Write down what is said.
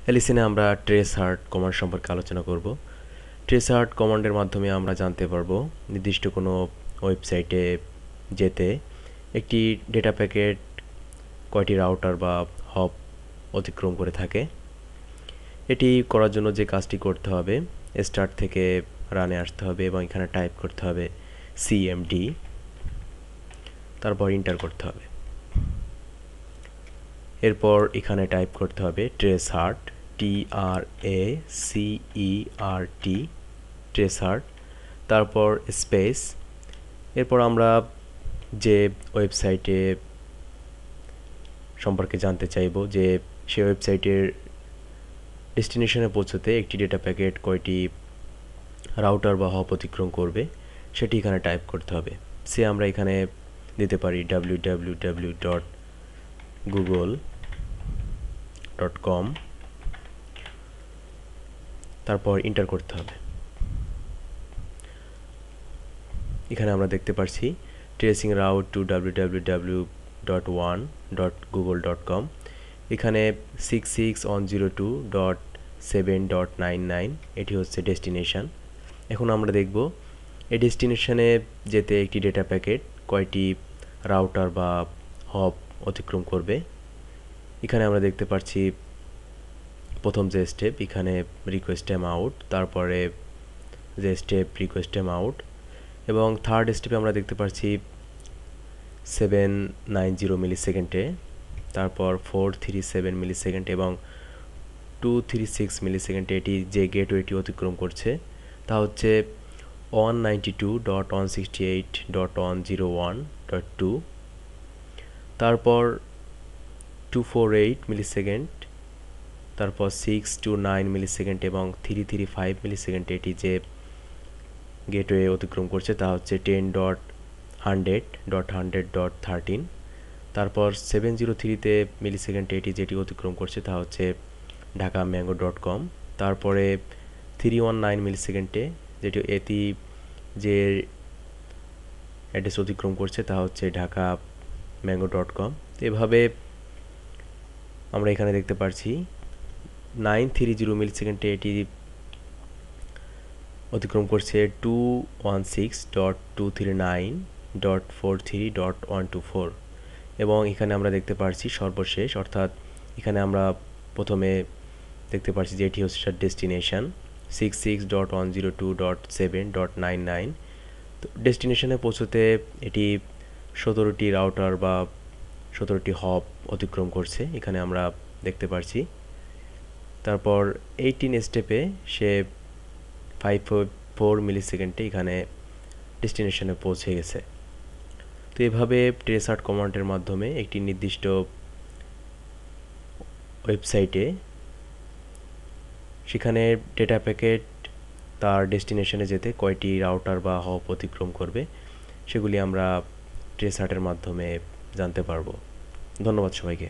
এলিসিনে আমরা trace heart command সম্পর্কে আলোচনা করব। ট্রেস হার্ট কমান্ডের মাধ্যমে আমরা জানতে পারবো নির্দিষ্ট কোনো ওয়েবসাইটে যেতে একটি ডেটা প্যাকেট কয়টি রাউটার বা হপ অতিক্রম করে থাকে। এটি করার জন্য যে কাজটি করতে হবে, স্টার্ট থেকে রানে আসতে হবে এবং এখানে টাইপ করতে হবে সিএমডি, তারপর এন্টার করতে হবে। এরপর এখানে টাইপ করতে হবে trace heart, TRACERT, trace heart, তারপর স্পেস। এরপর আমরা যে ওয়েবসাইটে সম্পর্কে জানতে চাইব যে সেই ওয়েবসাইটের ডেস্টিনেশনে পৌঁছতে একটি ডেটা প্যাকেট কয়টি রাউটার বা হপ অতিক্রম করবে সেটি এখানে টাইপ করতে হবে। সে আমরা এখানে দিতে পারি www.google.com, তারপর এন্টার করতে হবে। এখানে আমরা দেখতে পাচ্ছি ট্রেসিং রাউট টু www.1.google.com। এখানে 66102.7.99 এটি হচ্ছে ডেস্টিনেশন। এখন আমরা দেখব এই ডেস্টিনেশনে যেতে একটি ডেটা প্যাকেট কয়টি রাউটার বা হপ অতিক্রম করবে। এখানে আমরা দেখতে পাচ্ছি প্রথম যে স্টেপ, এখানে রিকোয়েস্ট টাইম আউট, তারপরে যে স্টেপ রিকোয়েস্ট টাইম আউট, এবং থার্ড স্টেপে আমরা দেখতে পাচ্ছি 790 মিলি সেকেন্ডে, তারপর 437 মিলি সেকেন্ড এবং 236 মিলি সেকেন্ডে এটি যে গেটওয়েটি অতিক্রম করছে তা হচ্ছে 192.168.101.2, তারপর 248 মিলি সেকেন্ড, তারপর 629 মিলি সেকেন্ড এবং 335 মিলি সেকেন্ড এটি যে গেটওয়ে অতিক্রম করছে তা হচ্ছে 10.100.100.13, তারপর 703 মিলি সেকেন্ডে এটি যেটি অতিক্রম করছে তা হচ্ছে ঢাকা ম্যাঙ্গো.com, তারপরে 319 মিলি সেকেন্ডে যেটি এটি যে অ্যাড্রেস অতিক্রম করছে তা হচ্ছে ঢাকা ম্যাঙ্গো.com। এভাবে আমরা এখানে দেখতে পাচ্ছি 930 মিলি সেকেন্ডে এটি অতিক্রম করছে 216.239.43.124, এবং এখানে আমরা দেখতে পাচ্ছি সর্বশেষ, অর্থাৎ এখানে আমরা প্রথমে দেখতে পাচ্ছি যে এটি হচ্ছে ডেস্টিনেশন 66.102.7.99। তো ডেস্টিনেশনে পৌঁছতে এটি 17টি রাউটার বা 17টি হপ অতিক্রম করছে, এখানে আমরা দেখতে পাচ্ছি। তারপর 18 স্টেপে সে 5.4 মিলি সেকেন্ডে এখানে ডেস্টিনেশনে পৌঁছে গেছে। তো এভাবে ট্রেস হার্ট কমান্ডের মাধ্যমে একটি নির্দিষ্ট ওয়েবসাইটে সেখানে ডেটা প্যাকেট তার ডেস্টিনেশনে যেতে কয়টি রাউটার বা হপ অতিক্রম করবে সেগুলি আমরা ট্রেস হার্টের মাধ্যমে জানতে পারবো। ধন্যবাদ সবাইকে।